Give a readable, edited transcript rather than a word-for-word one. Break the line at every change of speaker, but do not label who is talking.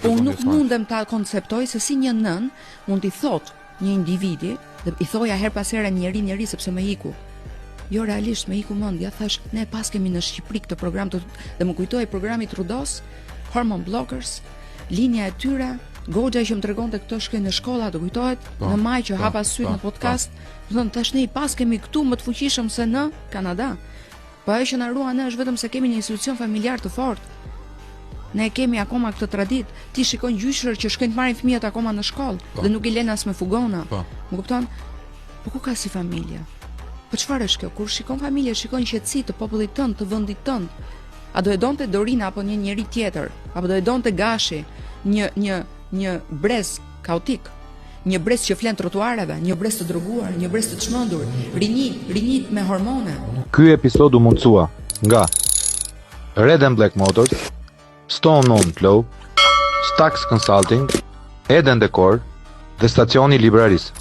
Unë nuk mundem ta konceptoj se si një nën mund t'i thot një individi, dhe i thoja her pas here njeri sepse më iku. Jo, realisht më iku mendja, thash, ne pas kemi në Shqipëri këtë program dhe më kujtoi programi Trudos, Hormone Blockers, linja e tyre, goxha që më tregonte këto shkoj në shkolla, do kujtohet, në maj që hapa syt në podcast, do thon tash ne i pas kemi këtu më të fuqishëm se në Kanada. Po ajo që na ruan ne është vetëm se kemi një institucion familjar të fortë. Ne kemi akoma këtë traditë. Ti shikon gjyshër që shkojnë të marrin fëmijët akoma në shkollë dhe nuk i lën as me fugona. Më kupton? Po ku ka si familja? Po çfarë është kjo? Kur shikon familje, shikon qetësi të popullit tënd, të vendit tënd. A do e donte Dorina apo një njeri tjetër? Apo do e donte Gashi, një brez kaotik, një brez që flen trotuareve, një brez të droguar, një brez të çmendur, rinj me hormone.
Ky episod u mundësua nga Red and Black Motors, Stone On Flow, Stax Consulting, Eden Decor dhe Stacioni Libraris.